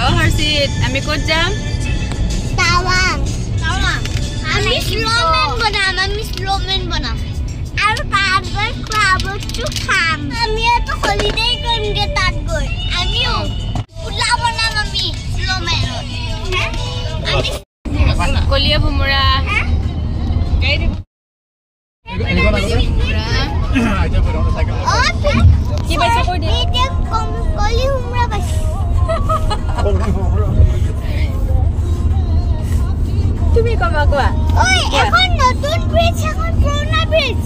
হৰ্ষিত আমি ক'ত যাম টাৱাং আমি স্নোমেন বনাম আৰু তাত গৈ খোৱাবস্তু খাম আমি এটা হলিডে কৰিমগে তাত গৈ আমিও উলা বনাম আমি স্নোমেনত আমি কলিয়া ভুমৰা কি পাইছে কৈ দিয়া এতিয়া কলি হুমৰা পাইছে তুমি কমা কোৱা ওই এখন নতুন ব্ৰিজ এখন পুৰণা ব্ৰিজ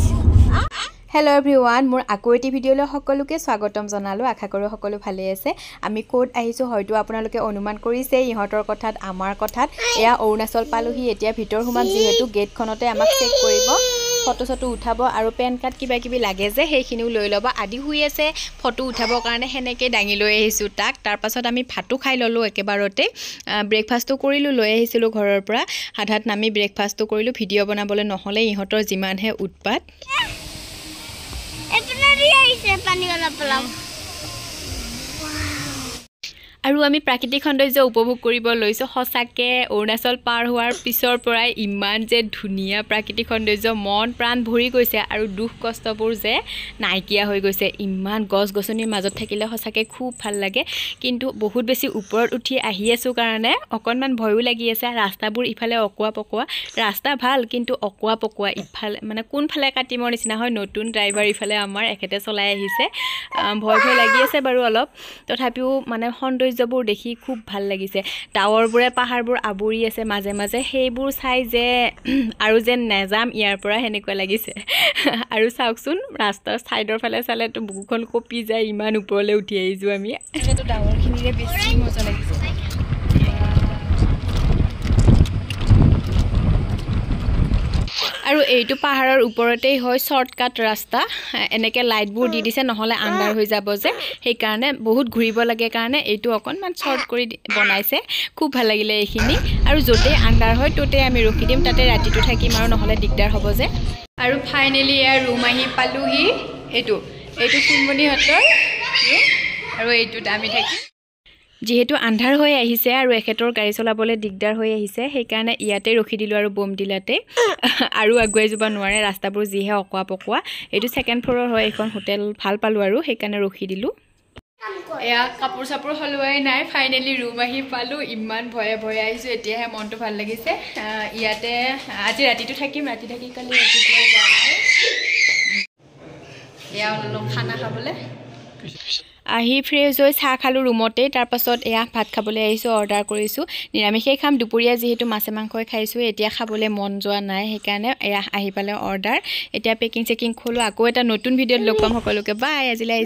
হেল্ল' এভৰিৱান মোৰ আকৌ এটি ভিডিঅ'লৈ সকলোকে স্বাগতম জনালোঁ আশা কৰোঁ সকলো ভালে আছে আমি ক'ত আহিছোঁ হয়তো আপোনালোকে অনুমান কৰিছে ইহঁতৰ কথাত আমাৰ কথাত এয়া অৰুণাচল পালোহি এতিয়া ভিতৰ সোমাম যিহেতু গেটখনতে আমাক চেক কৰিব ফটো চটো উঠাব আৰু পেন কাৰ্ড কিবা কিবি লাগে যে সেইখিনিও লৈ ল'ব আদি শুই আছে ফটো উঠাবৰ কাৰণে সেনেকৈ দাঙি লৈ আহিছোঁ তাক তাৰপাছত আমি ভাতো খাই ল'লোঁ একেবাৰতে ব্ৰেকফাষ্টটো কৰিলোঁ লৈ আহিছিলোঁ ঘৰৰ পৰা হাত নামি ব্ৰেকফাষ্টটো কৰিলোঁ ভিডিঅ' বনাবলৈ নহ'লে ইহঁতৰ যিমানহে উৎপাত আৰু আমি প্ৰাকৃতিক সৌন্দৰ্য উপভোগ কৰিব লৈছোঁ সঁচাকৈ অৰুণাচল পাৰ হোৱাৰ পিছৰ পৰাই ইমান যে ধুনীয়া প্ৰাকৃতিক সৌন্দৰ্য মন প্ৰাণ ভৰি গৈছে আৰু দুখ কষ্টবোৰ যে নাইকিয়া হৈ গৈছে ইমান গছ গছনিৰ মাজত থাকিলে সঁচাকৈ খুব ভাল লাগে কিন্তু বহুত বেছি ওপৰত উঠি আহি আছোঁ কাৰণে অকণমান ভয়ো লাগি আছে ৰাস্তাবোৰ ইফালে অকোৱা পকোৱা ৰাস্তা ভাল কিন্তু অকোৱা পকোৱা ইফালে মানে কোনফালে কাটিমৰ নিচিনা হয় নতুন ড্ৰাইভাৰ ইফালে আমাৰ এখেতে চলাই আহিছে ভয় লাগি আছে বাৰু অলপ তথাপিও মানে সৌন্দৰ্যবোৰ দেখি খুব ভাল লাগিছে টাৱাৰবোৰে পাহাৰবোৰ আৱৰি আছে মাজে মাজে সেইবোৰ চাই যে আৰু যেন নেযাম ইয়াৰ পৰা সেনেকুৱা লাগিছে আৰু চাওকচোন ৰাস্তাৰ ছাইডৰ ফালে চালেতো বুকুখন কঁপি যায় ইমান ওপৰলৈ উঠি আহিছোঁ আমি এইটো ডাঙৰখিনিৰে বেছি মজা লাগিছে আৰু এইটো পাহাৰৰ ওপৰতেই হয় শ্বৰ্টকাট ৰাস্তা এনেকৈ লাইটবোৰ দি দিছে নহ'লে আন্ধাৰ হৈ যাব যে সেইকাৰণে বহুত ঘূৰিব লাগে কাৰণে এইটো অকণমান শ্বৰ্ট কৰি বনাইছে খুব ভাল লাগিলে এইখিনি আৰু য'তেই আন্ধাৰ হয় ত'তেই আমি ৰখি দিম তাতে ৰাতিটো থাকিম আৰু নহ'লে দিগদাৰ হ'ব যে আৰু ফাইনেলি এয়া ৰুম আহি পালোহি এইটো ফুলমণিহঁতৰ আৰু এইটোত আমি থাকিম যিহেতু আন্ধাৰ হৈ আহিছে আৰু এখেতৰ গাড়ী চলাবলৈ দিগদাৰ হৈ আহিছে সেইকাৰণে ইয়াতে ৰখি দিলোঁ আৰু বমডিলাতে আৰু আগুৱাই যাব নোৱাৰে ৰাস্তাবোৰ যিহে অকোৱা পকোৱা এইটো ছেকেণ্ড ফ্ল'ৰৰ হয় এখন হোটেল ভাল পালোঁ আৰু সেইকাৰণে ৰখি দিলোঁ এয়া কাপোৰ চাপোৰ সলোৱাই নাই ফাইনেলি ৰুম আহি পালোঁ ইমান ভয়ে আহিছোঁ এতিয়াহে মনটো ভাল লাগিছে ইয়াতে আজি ৰাতিটো থাকিম ৰাতি থাকি কালি ৰাতিপুৱা যাম এয়া অলপ খানা খাবলৈ আহি ফ্ৰেছ হৈ চাহ খালোঁ ৰুমতেই তাৰপাছত এয়া ভাত খাবলৈ আহিছোঁ অৰ্ডাৰ কৰিছোঁ নিৰামিষেই খাম দুপৰীয়া যিহেতু মাছে মাংসই খাইছোঁ এতিয়া খাবলৈ মন যোৱা নাই সেইকাৰণে এয়া আহি পালে অৰ্ডাৰ এতিয়া পেকিং চেকিং খোলোঁ আকৌ এটা নতুন ভিডিঅ'ত লগ পাম সকলোকে বাই আজিলৈ আহিছোঁ